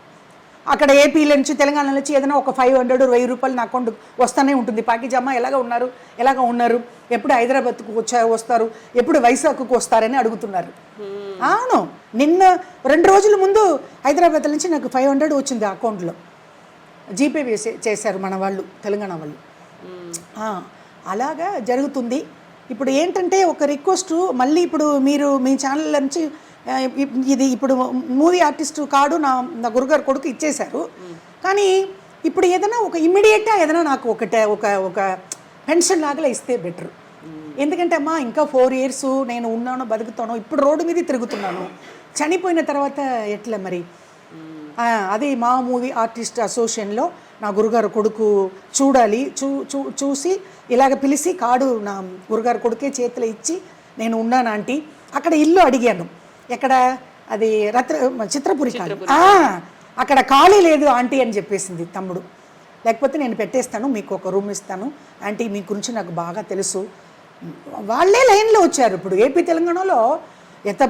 అక్కడ ఏపీలో నుంచి తెలంగాణ నుంచి ఏదైనా ఒక 500-1000 రూపాయలు నా అకౌంట్ వస్తూనే ఉంటుంది. పాకిజామా ఎలాగ ఉన్నారు, ఎప్పుడు హైదరాబాద్కు వస్తారు, ఎప్పుడు వైజాగ్కు వస్తారని అడుగుతున్నారు. అవును, నిన్న 2 రోజుల ముందు హైదరాబాద్ నుంచి నాకు 500 వచ్చింది అకౌంట్లో, జీపే చేశారు మన వాళ్ళు, తెలంగాణ వాళ్ళు. అలాగా జరుగుతుంది. ఇప్పుడు ఏంటంటే ఒక రిక్వెస్ట్, మళ్ళీ ఇప్పుడు మీరు మీ ఛానల్ నుంచి ఇది ఇప్పుడు మూవీ ఆర్టిస్ట్ కార్డు నా గురుగారు కొడుకు ఇచ్చేశారు. కానీ ఇప్పుడు ఏదైనా ఒక ఇమ్మీడియట్గా ఏదైనా నాకు ఒక పెన్షన్ లాగా ఇస్తే బెటర్. ఎందుకంటే అమ్మా ఇంకా 4 years నేను ఉన్నాను, బతుకుతాను, ఇప్పుడు రోడ్డు మీద తిరుగుతున్నాను, చనిపోయిన తర్వాత ఎట్లా మరి? అది మా మూవీ ఆర్టిస్ట్ అసోసియేషన్లో నా గురుగారు కొడుకు చూడాలి, చూసి ఇలాగ పిలిచి కార్డు నా గురుగారు కొడుకే చేతిలో ఇచ్చి నేను ఉన్నాను ఆంటీ. అక్కడ ఇల్లు అడిగాను, ఎక్కడ అది చిత్రపురి ఖాళీ, అక్కడ ఖాళీ లేదు ఆంటీ అని చెప్పేసింది తమ్ముడు. లేకపోతే నేను పెట్టేస్తాను, మీకు ఒక రూమ్ ఇస్తాను ఆంటీ, మీ గురించి నాకు బాగా తెలుసు. వాళ్ళే లైన్లో వచ్చారు. ఇప్పుడు ఏపీ తెలంగాణలో ఎంత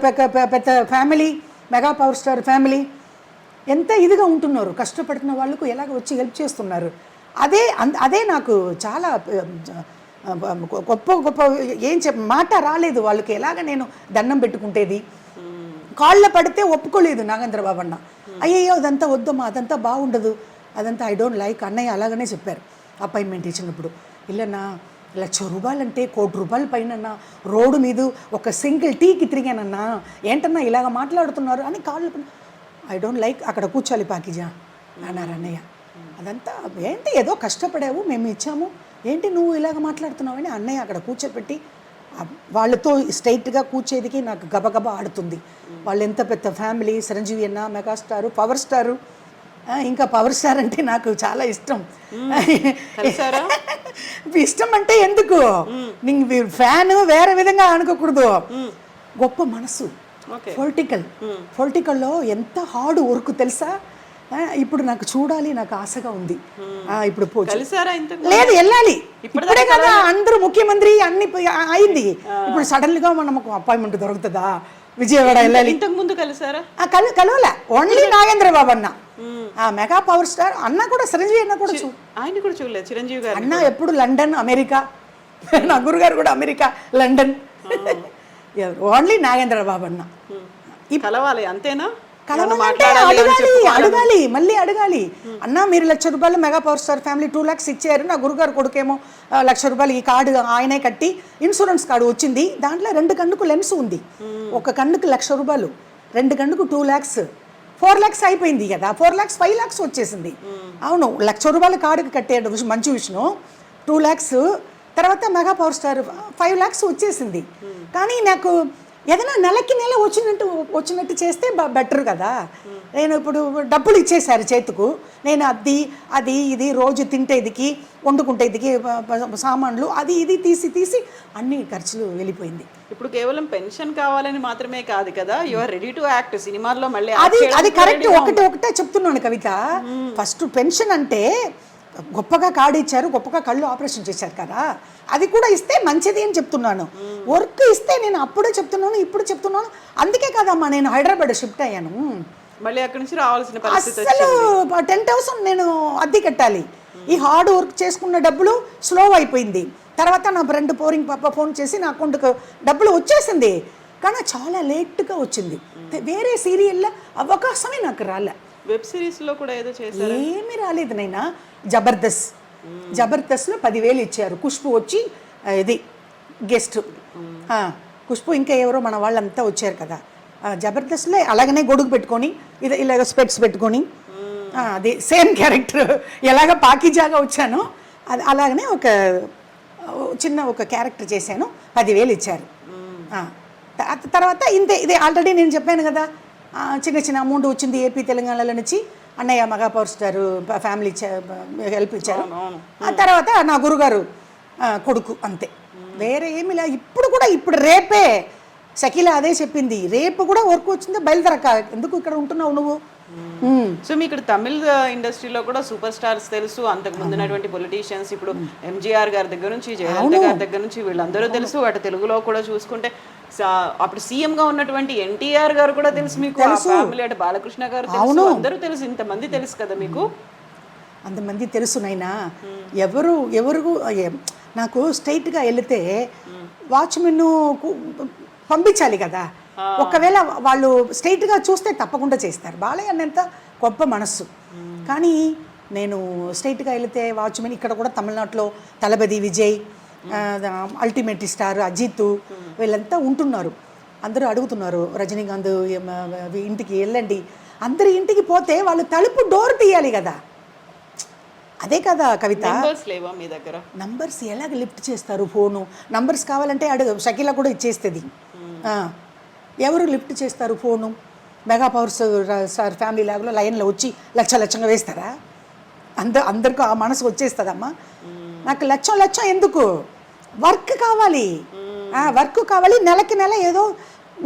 పెద్ద family, mega power star family, ఎంత ఇదిగా ఉంటున్నారు, కష్టపడుతున్న వాళ్ళకు ఎలాగ వచ్చి హెల్ప్ చేస్తున్నారు. అదే నాకు చాలా గొప్ప ఏం మాట రాలేదు వాళ్ళకి. ఎలాగ నేను దండం పెట్టుకుంటేది, కాళ్ళ పడితే ఒప్పుకోలేదు నాగేంద్రబాబు అన్న. అయ్యయ్యో అదంతా వద్దమ్మా, అదంతా బాగుండదు, అదంతా ఐ డోంట్ లైక్ అన్నయ్య అలాగనే చెప్పారు అపాయింట్మెంట్ ఇచ్చినప్పుడు. ఇల్లన్నా 1,00,000 రూపాయలంటే 1 కోటి రూపాయల పైన రోడ్డు మీద ఒక సింగిల్ టీకి తిరిగానన్నా, ఏంటన్నా ఇలాగ మాట్లాడుతున్నారు అని కాళ్ళు, ఐ డోంట్ లైక్, అక్కడ కూర్చోాలి పాకిజా అన్నారు అన్నయ్య. అదంతా ఏంటి, ఏదో కష్టపడావు, మేము ఇచ్చాము, ఏంటి నువ్వు ఇలాగ మాట్లాడుతున్నావని అన్నయ్య అక్కడ కూర్చోబెట్టి వాళ్ళతో స్ట్రైట్గా కూర్చేదికి నాకు గబగబా ఆడుతుంది. వాళ్ళు ఎంత పెద్ద ఫ్యామిలీ, చిరంజీవి అన్న, మెగాస్టారు, పవర్ స్టారు. ఇంకా పవర్ స్టార్ అంటే నాకు చాలా ఇష్టం. ఇష్టం అంటే ఎందుకు, నీకు ఫ్యాన్ వేరే విధంగా అనుకోకూడదు, గొప్ప మనసు. పొలిటికల్లో ఎంత హార్డ్ వర్క్ తెలుసా. ఇప్పుడు నాకు చూడాలి, నాకు ఆశగా ఉంది. ఇప్పుడు లేదు, వెళ్ళాలి, ఇప్పుడే కదా అందరూ ముఖ్యమంత్రి అన్ని అయింది, ఇప్పుడు సడన్గా మనకు అపాయింట్మెంట్ దొరుకుతుందా? విజయవాడ వెళ్ళాలి. ఇంతకు ముందు కలిసారా? కలవలే, ఓన్లీ నాగేంద్రబాబు అన్న, మెగా పవర్ స్టార్ అన్న కూడా, చిరంజీవి అన్న కూడా ఆయన కూడా చూడలేదు. చిరంజీవి గారు అన్న ఎప్పుడు లండన్, అమెరికా, నా గురుగారు కూడా అమెరికా, లండన్, ఓన్లీ నాగేంద్రబాబు అన్న. కలవాలి అంతేనా? అడగాలి, మళ్ళీ అడగాలి. అన్న మీరు 1,00,000 రూపాయలు mega power star family 2 lakhs ఇచ్చారు, నా గురుగారు కొడుకేమో 1,00,000 రూపాయలు, ఈ కార్డు ఆయనే కట్టి ఇన్సూరెన్స్ కార్డు వచ్చింది, దాంట్లో 2 కన్నుకు లెన్స్ ఉంది, ఒక కన్నుకు 1,00,000 రూపాయలు, 2 కన్నుకు 2 lakhs, 4 lakhs అయిపోయింది కదా, 4 lakhs 5 lakhs వచ్చేసింది. అవును, 1,00,000 రూపాయల కార్డుకి కట్టాడు మంచు విష్ణు, 2 lakhs, తర్వాత మెగా పవర్ స్టార్ 5 lakhs వచ్చేసింది. కానీ నాకు ఏదైనా నెలకి నెల వచ్చినట్టు చేస్తే బెటర్ కదా. నేను ఇప్పుడు డబ్బులు ఇచ్చేసారు చేతుకు, నేను అది ఇది రోజు తింటేదికి, వండుకుంటేదికి సామాన్లు అది ఇది తీసి అన్ని ఖర్చులు వెళ్ళిపోయింది. ఇప్పుడు కేవలం పెన్షన్ కావాలని మాత్రమే కాదు కదా, you are ready to act సినిమాల్లో మళ్ళీ. అది కరెక్ట్, ఒకటే చెప్తున్నాను కవిత. ఫస్ట్ పెన్షన్ అంటే గొప్పగా కార్డు ఇచ్చారు, గొప్పగా కళ్ళు ఆపరేషన్ చేశారు కదా, అది కూడా ఇస్తే మంచిది అని చెప్తున్నాను. వర్క్ ఇస్తే నేను అప్పుడే చెప్తున్నాను, ఇప్పుడు చెప్తున్నాను. అందుకే కదమ్మా నేను హైదరాబాద్ షిఫ్ట్ అయ్యాను. మళ్ళీ అక్కడి నుంచి రావాల్సిన పరిస్థితి అసలు 10,000 నేను అద్దె కట్టాలి. ఈ హార్డ్ వర్క్ చేసుకున్న డబ్బులు స్లో అయిపోయింది. తర్వాత నా ఫ్రెండ్ పోరింగ్ పాప ఫోన్ చేసి నా అకౌంట్కి డబ్బులు వచ్చేసింది, కానీ చాలా లేట్గా వచ్చింది. వేరే సీరియల్లో అవకాశమే నాకు రాలే. వెబ్ సిరీస్లో కూడా ఏదో చేశారు, ఏమీ రాలేదు నైనా. జబర్దస్త్లో 10,000 ఇచ్చారు. ఖుష్బు వచ్చి ఇది గెస్ట్, ఖుష్బు ఇంకా ఎవరో మన వాళ్ళంతా వచ్చారు కదా, జబర్దస్త్లో అలాగనే గొడుగు పెట్టుకొని ఇది ఇలాగ స్పెట్స్ పెట్టుకొని అది సేమ్ క్యారెక్టర్ ఎలాగ పాకిజాగా వచ్చానో అది అలాగనే ఒక చిన్న ఒక క్యారెక్టర్ చేశాను, 10,000 ఇచ్చారు. తర్వాత ఇంతే, ఇదే ఆల్రెడీ నేను చెప్పాను కదా, చిన్న చిన్న అమౌంట్ వచ్చింది ఏపీ తెలంగాణలో నుంచి. అన్నయ్య mega power star family help ఇచ్చారు. ఆ తర్వాత నా గురుగారు కొడుకు, అంతే, వేరే ఏమి లేదు. ఇప్పుడు రేపే షకీల అదే చెప్పింది, రేపు కూడా వర్క్ వచ్చిందో బయలుదేరక, ఎందుకు ఇక్కడ ఉంటున్నావు నువ్వు. సో మీకు ఇక్కడ తమిళ ఇండస్ట్రీలో కూడా సూపర్ స్టార్స్ తెలుసు, అంతకు ముందున్నటువంటి పొలిటీషియన్స్, ఇప్పుడు ఎంజీఆర్ గారి దగ్గర నుంచి జయలలిత గారి దగ్గర నుంచి వీళ్ళందరూ తెలుసు. అటు తెలుగులో కూడా చూసుకుంటే అప్పుడు సీఎం గా ఉన్నటువంటి ఎన్టీఆర్ గారు కూడా తెలుసు మీకు, ఫ్యామిలీ అటు బాలకృష్ణ గారు తెలుసు, అందరూ తెలుసు, ఇంతమంది తెలుసు కదా మీకు. అంతమంది తెలుసు నైనా. ఎవరు నాకు స్ట్రైట్గా వెళితే వాచ్మెన్ పంపించాలి కదా, ఒకవేళ వాళ్ళు స్ట్రైట్గా చూస్తే తప్పకుండా చేస్తారు. బాలయ్య అన్నంత గొప్ప మనస్సు. కానీ నేను స్ట్రైట్గా వెళితే వాచ్మెన్ ఇక్కడ కూడా తమిళనాడులో తలపతి విజయ్, అల్టిమేట్ స్టార్ అజిత్ వీళ్ళంతా ఉంటున్నారు. అందరూ అడుగుతున్నారు రజనీకాంత్ ఇంటికి వెళ్ళండి, అందరి ఇంటికి పోతే వాళ్ళు తలుపు డోర్ తీయాలి కదా. అదే కదా కవిత, మీ దగ్గర నంబర్స్ ఎలాగ లిఫ్ట్ చేస్తారు? ఫోను నంబర్స్ కావాలంటే అడుగు, షకీల కూడా ఇచ్చేస్తుంది. ఎవరు లిఫ్ట్ చేస్తారు phone? Mega power star family లాగా లైన్లో వచ్చి లక్షంగా వేస్తారా? అందరికీ ఆ మనసు వచ్చేస్తుందమ్మా. నాకు లక్షం ఎందుకు? వర్క్ కావాలి, నెలకి నెల ఏదో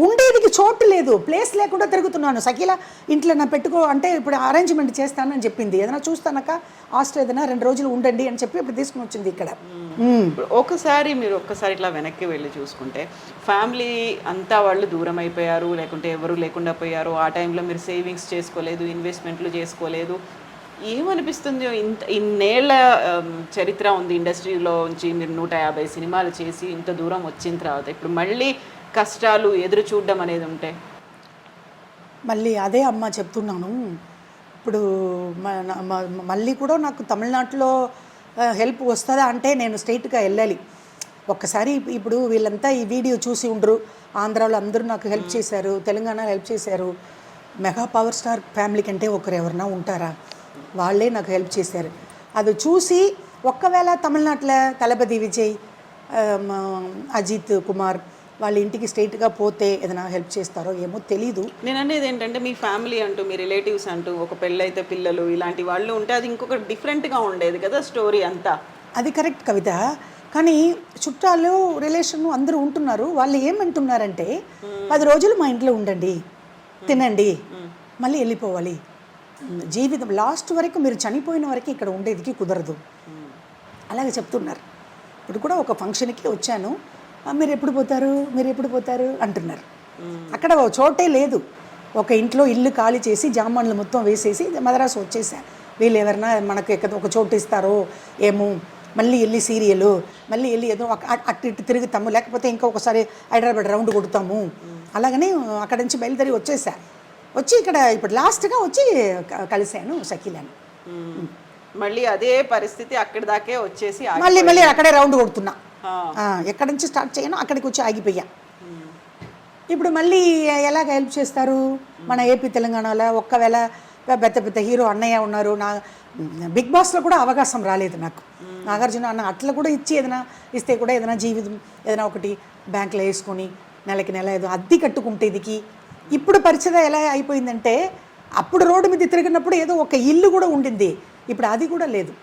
ఉండేదికి చోటు లేదు, ప్లేస్ లేకుండా తిరుగుతున్నాను. షకీల ఇంట్లో నా పెట్టుకో అంటే ఇప్పుడు అరేంజ్మెంట్ చేస్తానని చెప్పింది, ఏదైనా చూస్తానక్క హాస్టల్ ఏదైనా 2 రోజులు ఉండండి అని చెప్పి ఇప్పుడు తీసుకుని వచ్చింది ఇక్కడ. మీరు ఒక్కసారి ఇట్లా వెనక్కి వెళ్ళి చూసుకుంటే ఫ్యామిలీ అంతా వాళ్ళు దూరం అయిపోయారు, లేకుంటే ఎవరు లేకుండా పోయారు. ఆ టైంలో మీరు సేవింగ్స్ చేసుకోలేదు, ఇన్వెస్ట్మెంట్లు చేసుకోలేదు. ఏమనిపిస్తుంది? ఇన్నేళ్ల చరిత్ర ఉంది ఇండస్ట్రీలో నుంచి, మీరు 150 సినిమాలు చేసి ఇంత దూరం వచ్చిన తర్వాత ఇప్పుడు మళ్ళీ కష్టాలు ఎదురు చూడడం అనేది ఉంటే మళ్ళీ అదే అమ్మ చెప్తున్నాను. ఇప్పుడు మళ్ళీ కూడా నాకు తమిళనాడులో హెల్ప్ వస్తుందా అంటే నేను స్ట్రైట్గా వెళ్ళాలి. ఒక్కసారి ఇప్పుడు వీళ్ళంతా ఈ వీడియో చూసి ఉండరు, ఆంధ్రాలో అందరూ నాకు హెల్ప్ చేశారు, తెలంగాణలో హెల్ప్ చేశారు. మెగా పవర్ స్టార్ ఫ్యామిలీ కంటే ఒకరు ఎవరన్నా ఉంటారా? వాళ్ళే నాకు హెల్ప్ చేశారు. అది చూసి ఒక్కవేళ తమిళనాడులో తలపతి విజయ్, అజిత్ కుమార్ వాళ్ళ ఇంటికి స్ట్రైట్గా పోతే ఏదైనా హెల్ప్ చేస్తారో ఏమో తెలీదు. నేను అనేది ఏంటంటే మీ ఫ్యామిలీ అంటూ, మీ రిలేటివ్స్ అంటూ, ఒక పెళ్ళైతే పిల్లలు ఇలాంటి వాళ్ళు ఉంటే అది ఇంకొక డిఫరెంట్గా ఉండేది కదా స్టోరీ అంతా. అది కరెక్ట్ కవిత. కానీ చుట్టాలు రిలేషన్ అందరూ ఉంటున్నారు. వాళ్ళు ఏమంటున్నారంటే 10 రోజులు మా ఇంట్లో ఉండండి, తినండి, మళ్ళీ వెళ్ళిపోవాలి. జీవితం లాస్ట్ వరకు మీరు చనిపోయిన వరకు ఇక్కడ ఉండేదికి కుదరదు అలాగే చెప్తున్నారు. ఇప్పుడు కూడా ఒక ఫంక్షన్కి వచ్చాను, మీరు ఎప్పుడు పోతారు అంటున్నారు. అక్కడ చోటే లేదు. ఒక ఇంట్లో ఇల్లు ఖాళీ చేసి జామాన్లు మొత్తం వేసేసి మద్రాసు వచ్చేసా. వీళ్ళు ఎవరైనా మనకు ఒక చోటు ఇస్తారో ఏమో, మళ్ళీ వెళ్ళి సీరియలు, మళ్ళీ వెళ్ళి ఏదో అటు ఇటు తిరుగుతాము, లేకపోతే ఇంకొకసారి హైదరాబాద్ రౌండ్ కొడుతాము. అలాగని అక్కడి నుంచి బయలుదేరి వచ్చేసా. వచ్చి ఇక్కడ ఇప్పుడు లాస్ట్గా వచ్చి కలిశాను షకీలని. మళ్ళీ అదే పరిస్థితి అక్కడి దాకే వచ్చేసి మళ్ళీ అక్కడే రౌండ్ కొడుతున్నా. ఎక్కడి నుంచి స్టార్ట్ చేయను అక్కడికి వచ్చి ఆగిపోయా. ఇప్పుడు మళ్ళీ ఎలాగ హెల్ప్ చేస్తారు మన ఏపీ తెలంగాణలో? ఒక్కవేళ పెద్ద హీరో అన్నయ్య ఉన్నారు, నా బిగ్ బాస్లో కూడా అవకాశం రాలేదు నాకు. నాగార్జున అన్న అట్లా కూడా ఏదైనా ఇస్తే కూడా ఏదైనా జీవితం ఏదైనా ఒకటి బ్యాంకులో వేసుకొని నెలకి నెల ఏదో అద్దె కట్టుకుంటేదికి. ఇప్పుడు పరిస్థితి ఎలా అయిపోయిందంటే, అప్పుడు రోడ్డు మీద తిరిగినప్పుడు ఏదో ఒక ఇల్లు కూడా ఉండింది, ఇప్పుడు అది కూడా లేదు.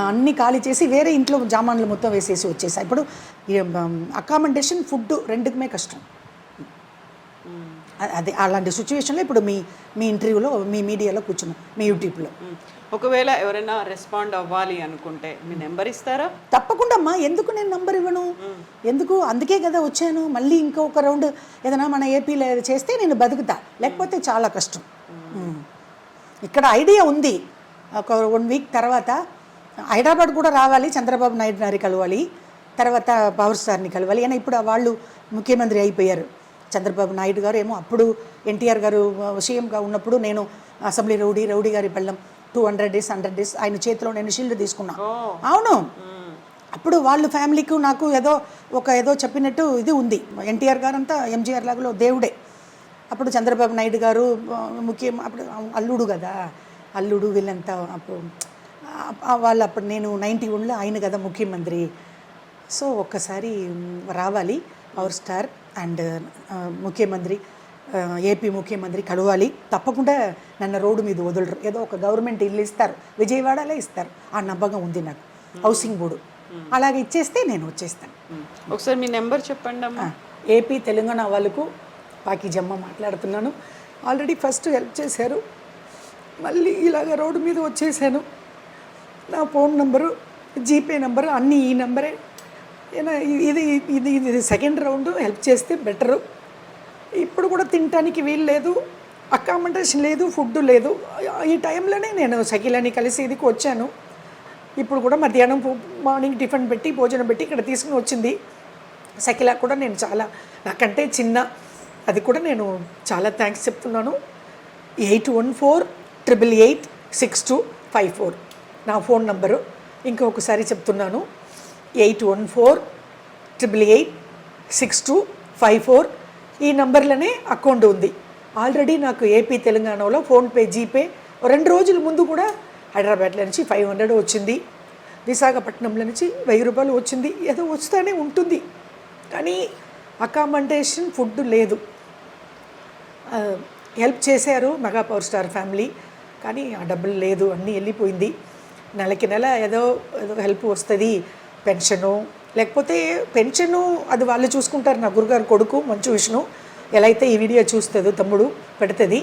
అన్నీ ఖాళీ చేసి వేరే ఇంట్లో జామాన్లు మొత్తం వేసేసి వచ్చేసాయి. ఇప్పుడు అకామిడేషన్, ఫుడ్ రెండుకుమే కష్టం. అదే అలాంటి సిచ్యువేషన్లో ఇప్పుడు మీ ఇంటర్వ్యూలో, మీ మీడియాలో కూర్చున్నాం, మీ యూట్యూబ్లో. ఒకవేళ ఎవరైనా రెస్పాండ్ అవ్వాలి అనుకుంటే మీ నెంబర్ ఇస్తారా? తప్పకుండా అమ్మా. ఎందుకు నేను నెంబర్ ఇవ్వను? ఎందుకు? అందుకే కదా వచ్చాను. మళ్ళీ ఇంకొక రౌండ్ ఏదైనా మన ఏపీలో చేస్తే నేను బతుకుతా, లేకపోతే చాలా కష్టం. ఇక్కడ ఐడియా ఉంది, ఒక 1 వీక్ తర్వాత హైదరాబాద్ కూడా రావాలి, చంద్రబాబు నాయుడు గారిని కలవాలి, తర్వాత పవర్ స్టార్ని కలవాలి. అయినా ఇప్పుడు వాళ్ళు ముఖ్యమంత్రి అయిపోయారు. చంద్రబాబు నాయుడు గారు ఏమో అప్పుడు ఎన్టీఆర్ గారు సీఎంగా ఉన్నప్పుడు నేను అసెంబ్లీ రౌడీ గారి బెల్లం 200 days 100 days ఆయన చేతిలో నేను షీల్డ్ తీసుకున్నా. అవును, అప్పుడు వాళ్ళ ఫ్యామిలీకి నాకు ఏదో చెప్పినట్టు ఇది ఉంది. ఎన్టీఆర్ గారు అంతా ఎంజీఆర్ లాగా దేవుడే. అప్పుడు చంద్రబాబు నాయుడు గారు ముఖ్యం, అప్పుడు అల్లుడు కదా, అల్లుడు వీళ్ళంతా అప్పుడు వాళ్ళు అప్పుడు నేను 91లో ఆయన కదా ముఖ్యమంత్రి. సో ఒక్కసారి రావాలి పవర్ స్టార్ అండ్ ముఖ్యమంత్రి, ఏపీ ముఖ్యమంత్రి కలవాలి, తప్పకుండా నన్ను రోడ్డు మీద వదలరు, ఏదో ఒక గవర్నమెంట్ ఇల్లు ఇస్తారు, విజయవాడలో ఇస్తారు, ఆ నమ్మకం ఉంది నాకు, హౌసింగ్ బోర్డు అలాగే ఇచ్చేస్తే నేను వచ్చేస్తాను. ఒకసారి మీ నెంబర్ చెప్పండి అమ్మా. ఏపీ తెలంగాణ వాళ్ళకు పాకిజమ్మ మాట్లాడుతున్నాను. ఆల్రెడీ ఫస్ట్ హెల్ప్ చేశారు, మళ్ళీ ఇలాగ రోడ్డు మీద వచ్చేసాను. నా ఫోన్ నంబరు, జీపే నెంబరు అన్నీ ఈ నెంబరే. ఇది ఇది ఇది సెకండ్ రౌండ్, హెల్ప్ చేస్తే బెటరు. ఇప్పుడు కూడా తినటానికి వీలు లేదు, అకామిడేషన్ లేదు, ఫుడ్ లేదు. ఈ టైంలోనే నేను సఖిలని కలిసి ఇదికి వచ్చాను. ఇప్పుడు కూడా మధ్యాహ్నం మార్నింగ్ టిఫిన్ పెట్టి భోజనం పెట్టి ఇక్కడ తీసుకుని వచ్చింది. సఖిలా కూడా నేను చాలా, నాకంటే చిన్న, అది కూడా నేను చాలా థ్యాంక్స్ చెప్తున్నాను. 8148886254 నా ఫోన్ నంబరు. ఇంకొకసారి చెప్తున్నాను, 8148886254 ఈ నంబర్లోనే అకౌంట్ ఉంది. ఆల్రెడీ నాకు ఏపీ తెలంగాణలో ఫోన్పే, జీపే 2 రోజుల ముందు కూడా హైదరాబాద్లో నుంచి 500 వచ్చింది, విశాఖపట్నంలో నుంచి 1000 రూపాయలు వచ్చింది. ఏదో వస్తూనే ఉంటుంది, కానీ అకామిడేషన్ ఫుడ్ లేదు. హెల్ప్ చేశారు మెగా పవర్ స్టార్ ఫ్యామిలీ, కానీ ఆ డబ్బులు లేదు, అన్నీ వెళ్ళిపోయింది. నెలకి నెల ఏదో ఏదో హెల్ప్ వస్తుంది, పెన్షను, లేకపోతే పెన్షను అది వాళ్ళు చూసుకుంటారు. నా గురుగారు కొడుకు మంచు విష్ణు ఎలా అయితే ఈ వీడియో చూస్తుందో తమ్ముడు పెడుతుంది.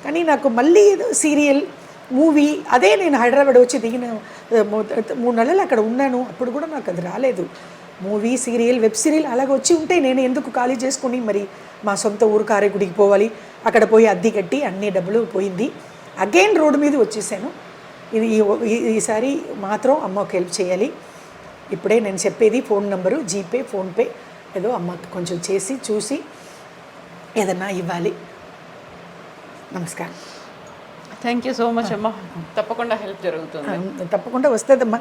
కానీ నాకు మళ్ళీ సీరియల్, మూవీ, అదే నేను హైదరాబాద్ వచ్చి దిగిన 3 నెలలు అక్కడ ఉన్నాను, అప్పుడు కూడా నాకు అది రాలేదు. మూవీ, సీరియల్, వెబ్ సీరియల్ అలాగ వచ్చి ఉంటే నేను ఎందుకు ఖాళీ చేసుకుని మరి మా సొంత ఊరు కారేగుడికి పోవాలి, అక్కడ పోయి అద్దె కట్టి అన్ని డబ్బులు పోయింది. అగైన్ రోడ్డు మీద వచ్చేసాను. ఇది ఈసారి మాత్రం అమ్మకు హెల్ప్ చేయాలి. ఇప్పుడే నేను చెప్పేది ఫోన్ నంబరు, జీపే, ఫోన్పే ఏదో అమ్మకి కొంచెం చేసి చూసి ఏదన్నా ఇవ్వాలి. నమస్కారం. థ్యాంక్ యూ సో మచ్ అమ్మా. తప్పకుండా హెల్ప్ జరుగుతుంది, తప్పకుండా వస్తుందమ్మా.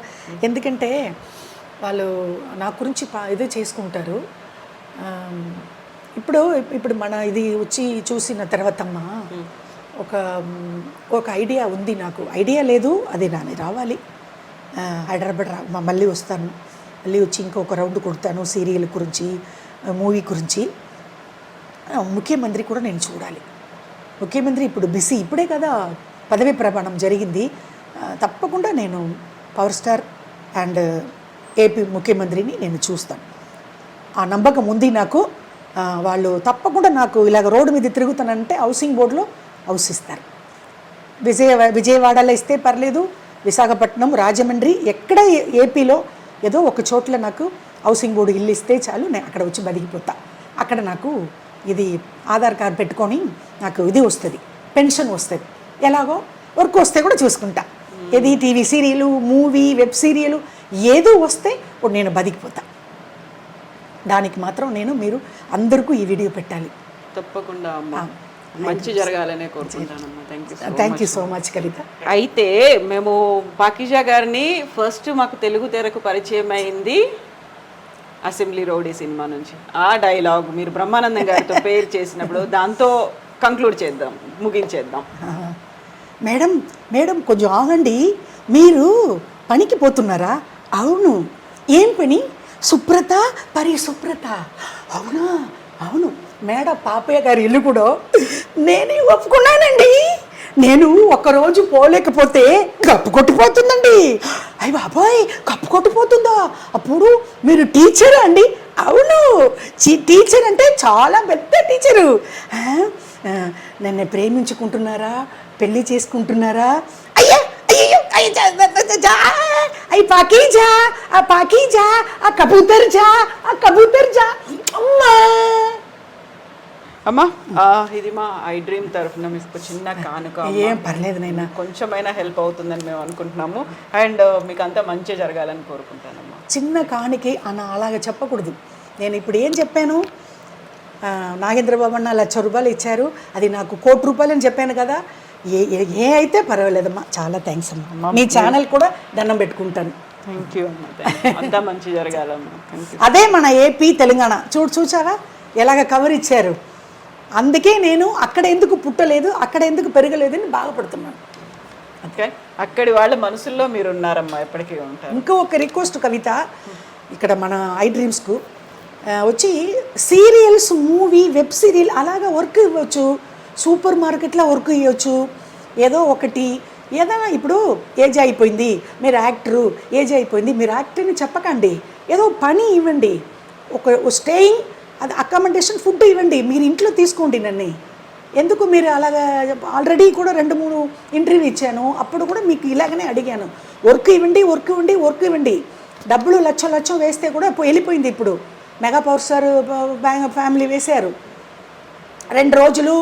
ఎందుకంటే వాళ్ళు నా గురించి ఇదే చేసుకుంటారు. ఇప్పుడు మన ఇది వచ్చి చూసిన తర్వాత అమ్మా ఒక ఐడియా ఉంది నాకు. ఐడియా లేదు, అది రావాలి. హైదరాబాద్ మళ్ళీ వస్తాను, మళ్ళీ వచ్చి ఇంకొక రౌండ్ కొడతాను సీరియల్ గురించి, మూవీ గురించి. ముఖ్యమంత్రి కూడా నేను చూడాలి. ముఖ్యమంత్రి ఇప్పుడు బిజీ, ఇప్పుడే కదా పదవి ప్రమాణం జరిగింది. తప్పకుండా నేను పవర్ స్టార్ అండ్ ఏపీ ముఖ్యమంత్రిని నేను చూస్తాను. ఆ నమ్మకం ఉంది నాకు. వాళ్ళు తప్పకుండా నాకు ఇలాగ రోడ్డు మీద తిరుగుతానంటే హౌసింగ్ బోర్డులో హౌస్ ఇస్తారు. విజయవాడలో ఇస్తే పర్లేదు, విశాఖపట్నం, రాజమండ్రి, ఎక్కడ ఏపీలో ఏదో ఒక చోట్ల నాకు హౌసింగ్ బోర్డు ఇల్లు ఇస్తే చాలు, నేను అక్కడ వచ్చి బతికిపోతా. అక్కడ నాకు ఇది ఆధార్ కార్డు పెట్టుకొని నాకు ఇది వస్తుంది, పెన్షన్ వస్తుంది, ఎలాగో వర్క్ వస్తే కూడా చూసుకుంటా. ఇది TV serial, movie, web serial ఏదో వస్తే ఇప్పుడు నేను బతికిపోతా. దానికి మాత్రం మీరు అందరికీ ఈ వీడియో పెట్టాలి. తప్పకుండా అమ్మా, మంచి జరగాలనే కోరుకుంటానమ్మా. థ్యాంక్ యూ సో మచ్ కవిత. అయితే మేము పాకిజా గారిని ఫస్ట్ మాకు తెలుగు తెరకు పరిచయం అయింది అసెంబ్లీ రౌడీ సినిమా నుంచి. ఆ డైలాగ్ మీరు బ్రహ్మానందం గారితో పేరు చేసినప్పుడు దాంతో కంక్లూడ్ చేద్దాం, ముగించేద్దాం. మేడం కొంచెం ఆగండి, మీరు పనికి పోతున్నారా? అవును. ఏం పని? సుప్రత, పరిశుభ్రత. అవునా? అవును మేడం, పాపయ్య గారి ఇల్లు కూడా నేనే ఒప్పుకున్నానండి. నేను ఒకరోజు పోలేకపోతే కప్పు కొట్టిపోతుందండి. అయ్య బాబాయ్, కప్పు కొట్టిపోతుందా? అప్పుడు మీరు టీచరా అండి? అవును, టీచర్ అంటే చాలా పెద్ద టీచరు. నన్ను ప్రేమించుకుంటున్నారా, పెళ్ళి చేసుకుంటున్నారా? అయ్యా అయ్యో అయ్యి పాకీజా, ఆ పాకీజా, ఆ కబూతర్ జా, ఆ కబూతర్ జా. అమ్మా, ఇది మా ఐ డ్రీమ్ తరఫున మీకు చిన్న కానుక. ఏం పర్లేదు నైనా, కొంచెమైనా హెల్ప్ అవుతుందని మేము అనుకుంటున్నాము. అండ్ మీకు అంతా మంచి జరగాలని కోరుకుంటానమ్మా. చిన్న కానుకే అలాగ చెప్పకూడదు. నేను ఇప్పుడు ఏం చెప్పాను? నాగేంద్రబాబు అన్న 1,00,000 రూపాయలు ఇచ్చారు, అది నాకు 1 కోటి రూపాయలు అని చెప్పాను కదా. ఏ అయితే పర్వాలేదమ్మా, చాలా థ్యాంక్స్ అమ్మా. మీ ఛానల్ కూడా దండం పెట్టుకుంటాను. థ్యాంక్ యూ అమ్మా, అంతా మంచి జరగాలమ్మా. అదే మన ఏపీ తెలంగాణ చూసావా ఎలాగ కవర్ ఇచ్చారు. అందుకే నేను అక్కడ ఎందుకు పుట్టలేదు, అక్కడ ఎందుకు పెరగలేదని బాధపడుతున్నాను. ఓకే, అక్కడి వాళ్ళ మనసుల్లో మీరు ఉన్నారమ్మా, ఎప్పటికీ ఉంటారు. ఇంకో ఒక రిక్వెస్ట్ కవిత, ఇక్కడ మన ఐ డ్రీమ్స్కు వచ్చి సీరియల్స్, మూవీ, వెబ్ సీరియల్ అలాగా వర్క్ ఇవ్వచ్చు, సూపర్ మార్కెట్లో వర్క్ ఇవ్వచ్చు, ఏదో ఒకటి ఏదైనా. ఇప్పుడు ఏజ్ అయిపోయింది మీరు యాక్టరు, ఏజ్ అయిపోయింది మీరు యాక్టర్ని చెప్పకండి, ఏదో పని ఇవ్వండి, ఒక స్టేయింగ్, అది అకామిడేషన్, ఫుడ్ ఇవ్వండి, మీరు ఇంట్లో తీసుకోండి. నన్ను ఎందుకు మీరు అలాగా? ఆల్రెడీ కూడా 2-3 ఇంటర్వ్యూ ఇచ్చాను, అప్పుడు కూడా మీకు ఇలాగనే అడిగాను, వర్క్ ఇవ్వండి, వర్క్ ఇవ్వండి, వర్క్ ఇవ్వండి. డబ్బులు లక్షం వేస్తే కూడా వెళ్ళిపోయింది. ఇప్పుడు మెగా పవర్ స్టార్ ఫ్యామిలీ వేశారు, 2 రోజులు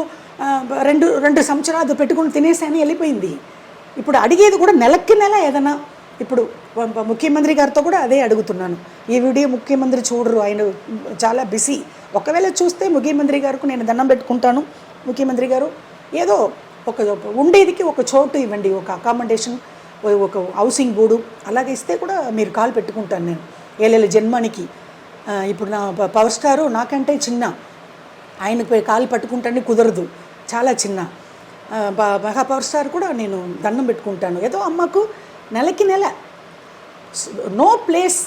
2 సంవత్సరాలు పెట్టుకుని తినేసాని వెళ్ళిపోయింది. ఇప్పుడు అడిగేది కూడా నెలకి నెల ఏదైనా. ఇప్పుడు ముఖ్యమంత్రి గారితో కూడా అదే అడుగుతున్నాను, ఈ వీడియో ముఖ్యమంత్రి చూడరు, ఆయన చాలా బిజీ. ఒకవేళ చూస్తే ముఖ్యమంత్రి గారికి నేను దండం పెట్టుకుంటాను, ముఖ్యమంత్రి గారు ఏదో ఒక ఉండేదికి ఒక చోటు ఇవ్వండి, ఒక అకామిడేషన్, ఒక హౌసింగ్ బోర్డు అలాగే ఇస్తే కూడా మీరు కాల్ పెట్టుకుంటాను నేను ఏళ్ళ జన్మానికి. ఇప్పుడు నా పవర్ స్టారు నాకంటే చిన్న, ఆయనకు కాలు పట్టుకుంటానే కుదరదు, చాలా చిన్న. మెగా పవర్ స్టార్ కూడా నేను దండం పెట్టుకుంటాను, ఏదో అమ్మకు నెలకి నెల నో ప్లేస్,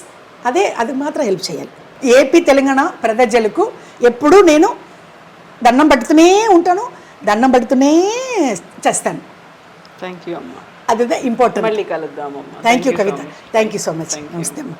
అది మాత్రం హెల్ప్ చేయాలి. ఏపీ తెలంగాణ ప్రజలకు ఎప్పుడూ నేను దండం పెడుతూనే ఉంటాను, దండం పెడుతూనే చేస్తాను. థ్యాంక్ యూ అమ్మా, అదే ఇంపార్టెంట్. మళ్ళీ కలుద్దామమ్మా. Thank you Kavitha, thank you so much. నమస్తే అమ్మా.